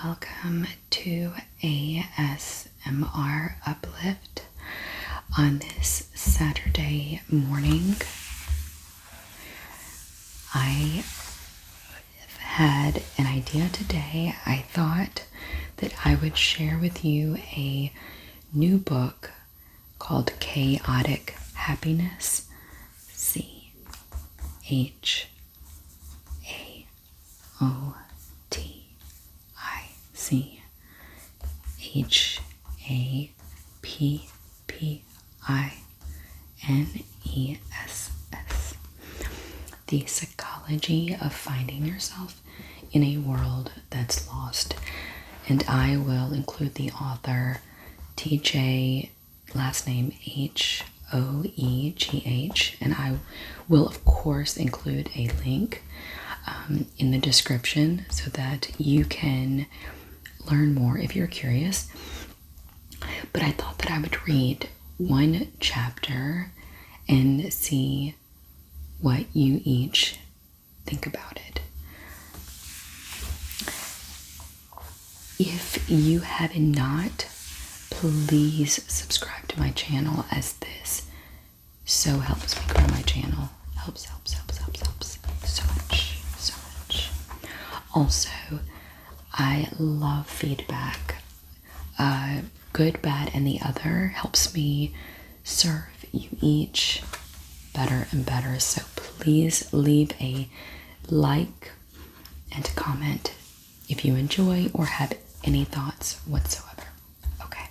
Welcome to ASMR Uplift on this Saturday morning. I had an idea today. I thought that I would share with you a new book called Chaotic Happiness. CHAOTICHAPPINESS. The psychology of finding yourself in a world that's lost. And I will include the author, TJ, last name HOEGH, and I will of course include a link in the description so that you can learn more if you're curious. But I thought that I would read one chapter and see what you each think about it. If you have not, please subscribe to my channel, as this so helps me grow my channel. Helps so much. Also, I love feedback. Good, bad, and the other helps me serve you each better and better. So please leave a like and a comment if you enjoy or have any thoughts whatsoever. Okay.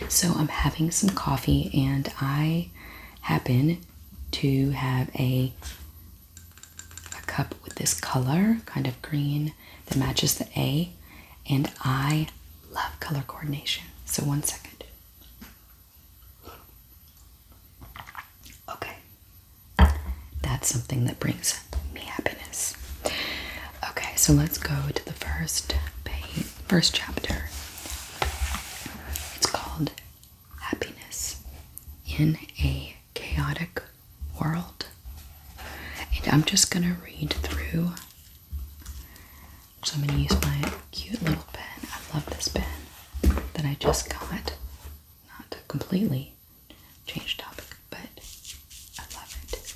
So I'm having some coffee and I happen to have a cup with this color, kind of green, that matches the A, and I love color coordination. So 1 second. Okay. That's something that brings me happiness. Okay, so let's go to the first chapter. It's called Happiness in a Chaotic World. And I'm just going to read through. So I'm going to use my cute little pen. I love this pen that I just got. Not completely changed topic, but I love it.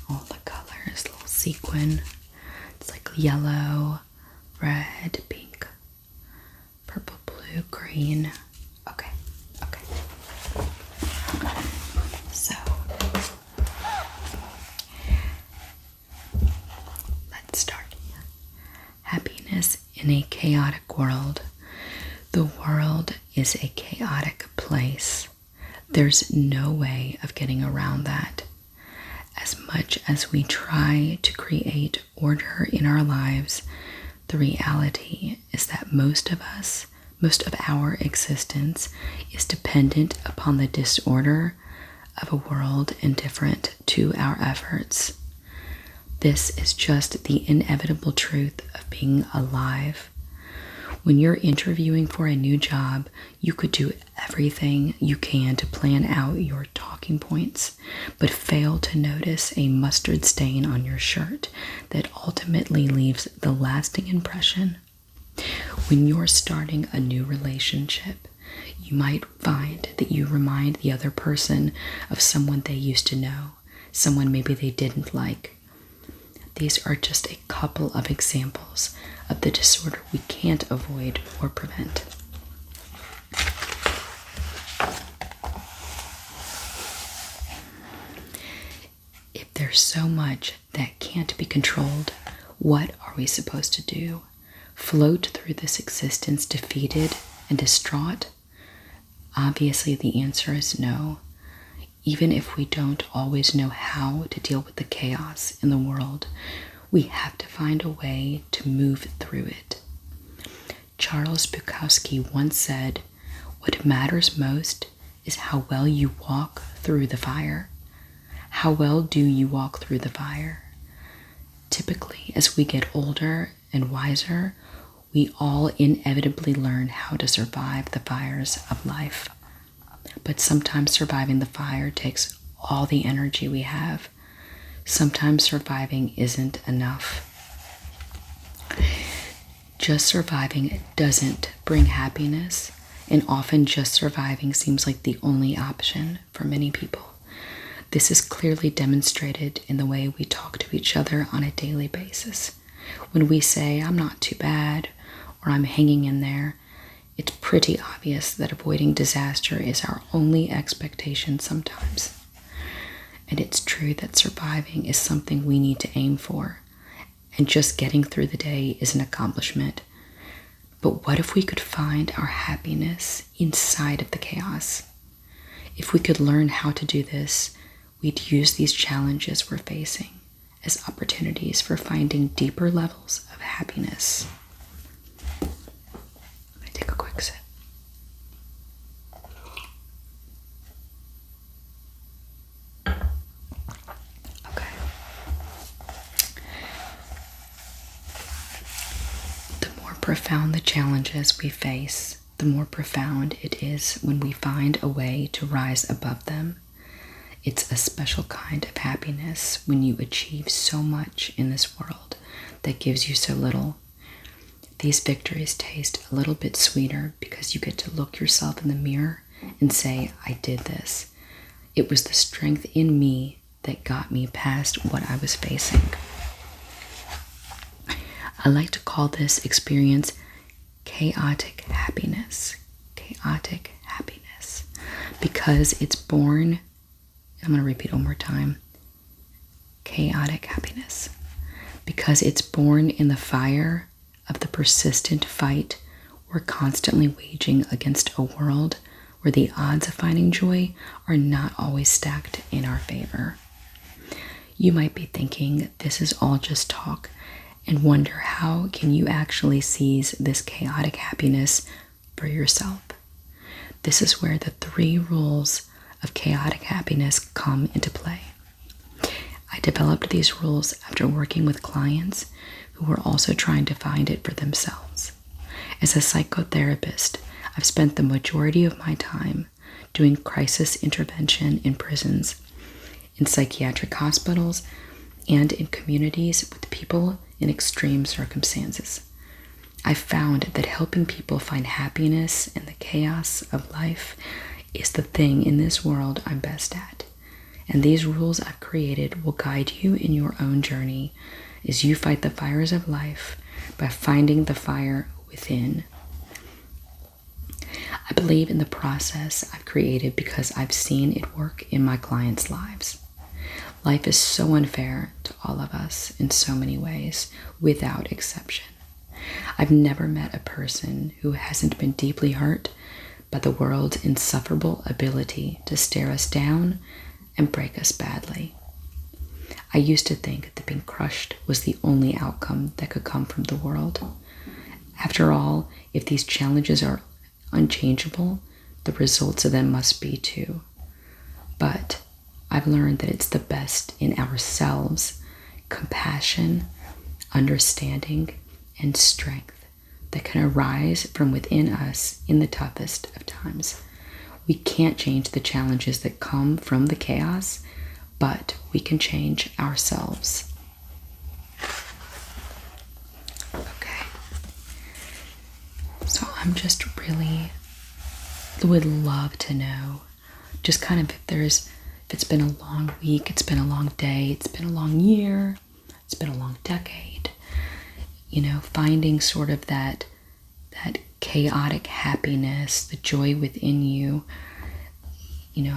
All the colors, little sequin. It's like yellow, red, pink, purple, blue, green. Okay. So let's start. Happiness in a chaotic world. The world is a chaotic place. There's no way of getting around that. As much as we try to create order in our lives, the reality is that most of our existence is dependent upon the disorder of a world indifferent to our efforts. This is just the inevitable truth of being alive. When you're interviewing for a new job, you could do everything you can to plan out your talking points, but fail to notice a mustard stain on your shirt that ultimately leaves the lasting impression. When you're starting a new relationship, you might find that you remind the other person of someone they used to know, someone maybe they didn't like. These are just a couple of examples of the disorder we can't avoid or prevent. If there's so much that can't be controlled, what are we supposed to do? Float through this existence defeated and distraught? Obviously, the answer is no. Even if we don't always know how to deal with the chaos in the world, we have to find a way to move through it. Charles Bukowski once said, "What matters most is how well you walk through the fire." How well do you walk through the fire? Typically, as we get older and wiser, we all inevitably learn how to survive the fires of life. But sometimes surviving the fire takes all the energy we have. Sometimes surviving isn't enough. Just surviving doesn't bring happiness, and often just surviving seems like the only option for many people. This is clearly demonstrated in the way we talk to each other on a daily basis. When we say, "I'm not too bad," or "I'm hanging in there," it's pretty obvious that avoiding disaster is our only expectation sometimes. And it's true that surviving is something we need to aim for, and just getting through the day is an accomplishment. But what if we could find our happiness inside of the chaos? If we could learn how to do this, we'd use these challenges we're facing as opportunities for finding deeper levels of happiness. Let me take a quick sip. Okay. The more profound the challenges we face, the more profound it is when we find a way to rise above them. It's a special kind of happiness when you achieve so much in this world that gives you so little. These victories taste a little bit sweeter because you get to look yourself in the mirror and say, "I did this. It was the strength in me that got me past what I was facing." I like to call this experience chaotic happiness. Chaotic happiness. Because it's born, I'm going to repeat one more time. Chaotic happiness. Because it's born in the fire of the persistent fight we're constantly waging against a world where the odds of finding joy are not always stacked in our favor. You might be thinking this is all just talk and wonder how can you actually seize this chaotic happiness for yourself. This is where the 3 rules of chaotic happiness come into play. I developed these rules after working with clients who were also trying to find it for themselves. As a psychotherapist, I've spent the majority of my time doing crisis intervention in prisons, in psychiatric hospitals, and in communities with people in extreme circumstances. I've found that helping people find happiness in the chaos of life is the thing in this world I'm best at. And these rules I've created will guide you in your own journey as you fight the fires of life by finding the fire within. I believe in the process I've created because I've seen it work in my clients' lives. Life is so unfair to all of us in so many ways, without exception. I've never met a person who hasn't been deeply hurt by the world's insufferable ability to stare us down and break us badly. I used to think that being crushed was the only outcome that could come from the world. After all, if these challenges are unchangeable, the results of them must be too. But I've learned that it's the best in ourselves, compassion, understanding, and strength that can arise from within us in the toughest of times. We can't change the challenges that come from the chaos, but we can change ourselves. Okay. So I'm just really would love to know just kind of if it's been a long week, it's been a long day, it's been a long year, it's been a long decade, finding sort of that chaotic happiness, the joy within you,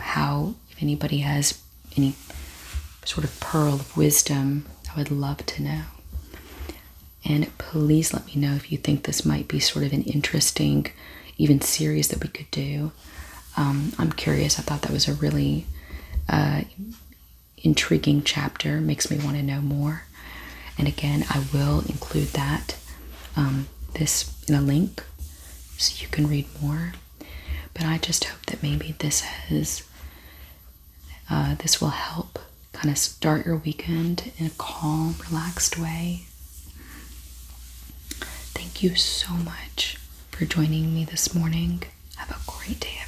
how, if anybody has any sort of pearl of wisdom, I would love to know. And please let me know if you think this might be sort of an interesting, even series that we could do. I'm curious. I thought that was a really intriguing chapter. Makes me want to know more. And again, I will include this in a link so you can read more. But I just hope that maybe this will help kind of start your weekend in a calm, relaxed way. Thank you so much for joining me this morning. Have a great day.